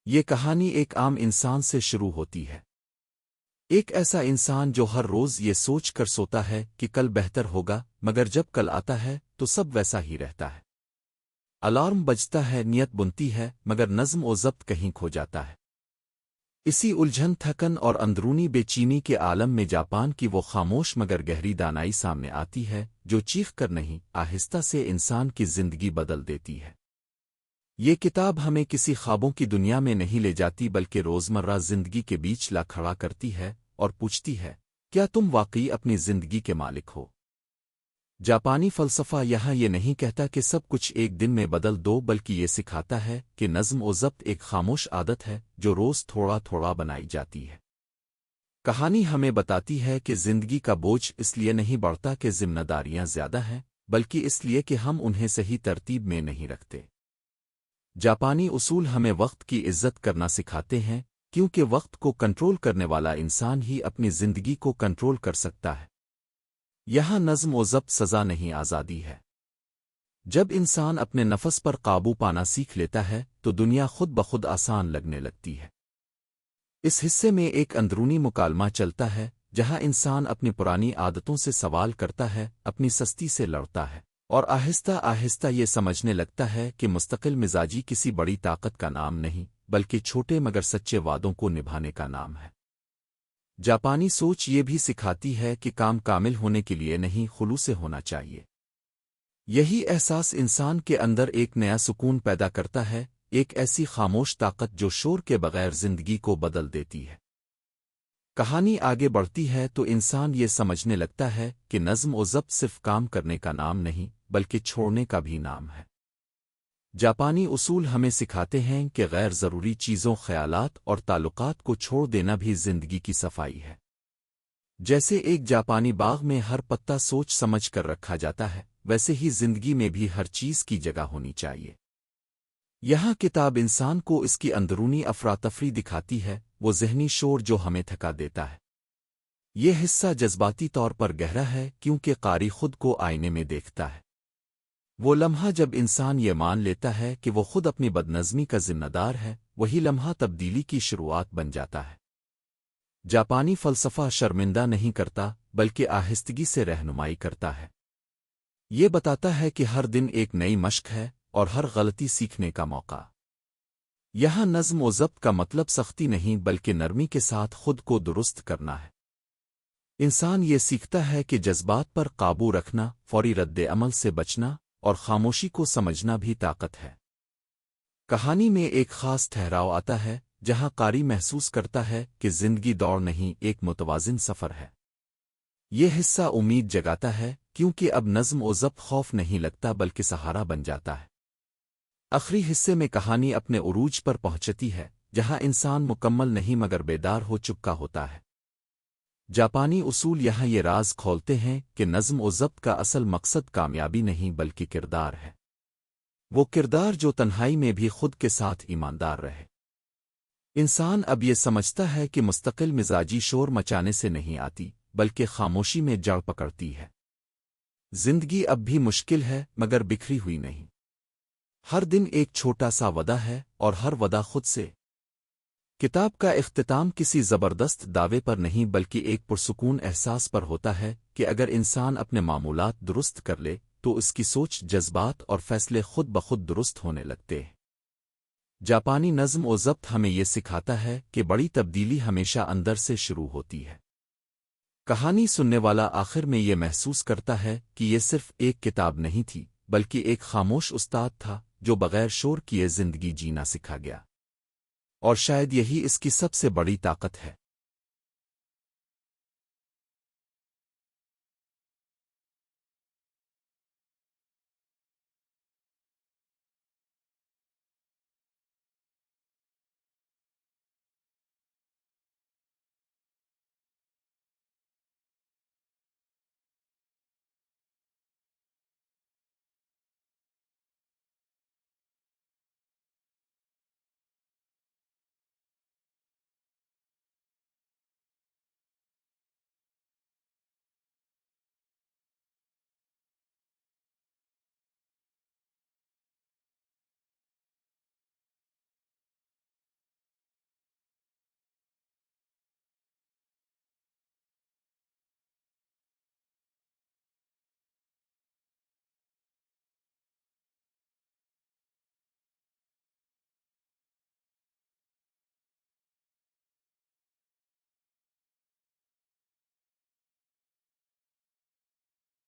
یہ کہانی ایک عام انسان سے شروع ہوتی ہے۔ ایک ایسا انسان جو ہر روز یہ سوچ کر سوتا ہے کہ کل بہتر ہوگا، مگر جب کل آتا ہے تو سب ویسا ہی رہتا ہے۔ الارم بجتا ہے، نیت بنتی ہے، مگر نظم و ضبط کہیں کھو جاتا ہے۔ اسی الجھن، تھکن اور اندرونی بے چینی کے عالم میں جاپان کی وہ خاموش مگر گہری دانائی سامنے آتی ہے جو چیخ کر نہیں، آہستہ سے انسان کی زندگی بدل دیتی ہے۔ یہ کتاب ہمیں کسی خوابوں کی دنیا میں نہیں لے جاتی بلکہ روزمرہ زندگی کے بیچ لا کھڑا کرتی ہے اور پوچھتی ہے، کیا تم واقعی اپنی زندگی کے مالک ہو؟ جاپانی فلسفہ یہاں یہ نہیں کہتا کہ سب کچھ ایک دن میں بدل دو، بلکہ یہ سکھاتا ہے کہ نظم و ضبط ایک خاموش عادت ہے جو روز تھوڑا تھوڑا بنائی جاتی ہے۔ کہانی ہمیں بتاتی ہے کہ زندگی کا بوجھ اس لیے نہیں بڑھتا کہ ذمہ داریاں زیادہ ہیں، بلکہ اس لیے کہ ہم انہیں صحیح ترتیب میں نہیں رکھتے۔ جاپانی اصول ہمیں وقت کی عزت کرنا سکھاتے ہیں، کیونکہ وقت کو کنٹرول کرنے والا انسان ہی اپنی زندگی کو کنٹرول کر سکتا ہے۔ یہاں نظم و ضبط سزا نہیں، آزادی ہے۔ جب انسان اپنے نفس پر قابو پانا سیکھ لیتا ہے تو دنیا خود بخود آسان لگنے لگتی ہے۔ اس حصے میں ایک اندرونی مکالمہ چلتا ہے جہاں انسان اپنی پرانی عادتوں سے سوال کرتا ہے، اپنی سستی سے لڑتا ہے، اور آہستہ آہستہ یہ سمجھنے لگتا ہے کہ مستقل مزاجی کسی بڑی طاقت کا نام نہیں، بلکہ چھوٹے مگر سچے وعدوں کو نبھانے کا نام ہے۔ جاپانی سوچ یہ بھی سکھاتی ہے کہ کام کامل ہونے کے لیے نہیں، خلوص سے ہونا چاہیے۔ یہی احساس انسان کے اندر ایک نیا سکون پیدا کرتا ہے، ایک ایسی خاموش طاقت جو شور کے بغیر زندگی کو بدل دیتی ہے۔ کہانی آگے بڑھتی ہے تو انسان یہ سمجھنے لگتا ہے کہ نظم و ضبط صرف کام کرنے کا نام نہیں، بلکہ چھوڑنے کا بھی نام ہے۔ جاپانی اصول ہمیں سکھاتے ہیں کہ غیر ضروری چیزوں، خیالات اور تعلقات کو چھوڑ دینا بھی زندگی کی صفائی ہے۔ جیسے ایک جاپانی باغ میں ہر پتا سوچ سمجھ کر رکھا جاتا ہے، ویسے ہی زندگی میں بھی ہر چیز کی جگہ ہونی چاہیے۔ یہاں کتاب انسان کو اس کی اندرونی افراتفری دکھاتی ہے، وہ ذہنی شور جو ہمیں تھکا دیتا ہے۔ یہ حصہ جذباتی طور پر گہرا ہے کیونکہ قاری خود کو آئینے میں دیکھتا ہے۔ وہ لمحہ جب انسان یہ مان لیتا ہے کہ وہ خود اپنی بدنظمی کا ذمہ دار ہے، وہی لمحہ تبدیلی کی شروعات بن جاتا ہے۔ جاپانی فلسفہ شرمندہ نہیں کرتا بلکہ آہستگی سے رہنمائی کرتا ہے۔ یہ بتاتا ہے کہ ہر دن ایک نئی مشق ہے اور ہر غلطی سیکھنے کا موقع۔ یہاں نظم و ضبط کا مطلب سختی نہیں بلکہ نرمی کے ساتھ خود کو درست کرنا ہے۔ انسان یہ سیکھتا ہے کہ جذبات پر قابو رکھنا، فوری رد عمل سے بچنا اور خاموشی کو سمجھنا بھی طاقت ہے۔ کہانی میں ایک خاص ٹھہراؤ آتا ہے جہاں قاری محسوس کرتا ہے کہ زندگی دوڑ نہیں، ایک متوازن سفر ہے۔ یہ حصہ امید جگاتا ہے کیونکہ اب نظم و ضبط خوف نہیں لگتا بلکہ سہارا بن جاتا ہے۔ آخری حصے میں کہانی اپنے عروج پر پہنچتی ہے جہاں انسان مکمل نہیں مگر بیدار ہو چکا ہوتا ہے۔ جاپانی اصول یہاں یہ راز کھولتے ہیں کہ نظم و ضبط کا اصل مقصد کامیابی نہیں بلکہ کردار ہے۔ وہ کردار جو تنہائی میں بھی خود کے ساتھ ایماندار رہے۔ انسان اب یہ سمجھتا ہے کہ مستقل مزاجی شور مچانے سے نہیں آتی بلکہ خاموشی میں جڑ پکڑتی ہے۔ زندگی اب بھی مشکل ہے مگر بکھری ہوئی نہیں۔ ہر دن ایک چھوٹا سا وعدہ ہے اور ہر وعدہ خود سے۔ کتاب کا اختتام کسی زبردست دعوے پر نہیں بلکہ ایک پرسکون احساس پر ہوتا ہے کہ اگر انسان اپنے معمولات درست کر لے تو اس کی سوچ، جذبات اور فیصلے خود بخود درست ہونے لگتے ہیں۔ جاپانی نظم و ضبط ہمیں یہ سکھاتا ہے کہ بڑی تبدیلی ہمیشہ اندر سے شروع ہوتی ہے۔ کہانی سننے والا آخر میں یہ محسوس کرتا ہے کہ یہ صرف ایک کتاب نہیں تھی بلکہ ایک خاموش استاد تھا جو بغیر شور کیے زندگی جینا سکھا گیا۔ اور شاید یہی اس کی سب سے بڑی طاقت ہے۔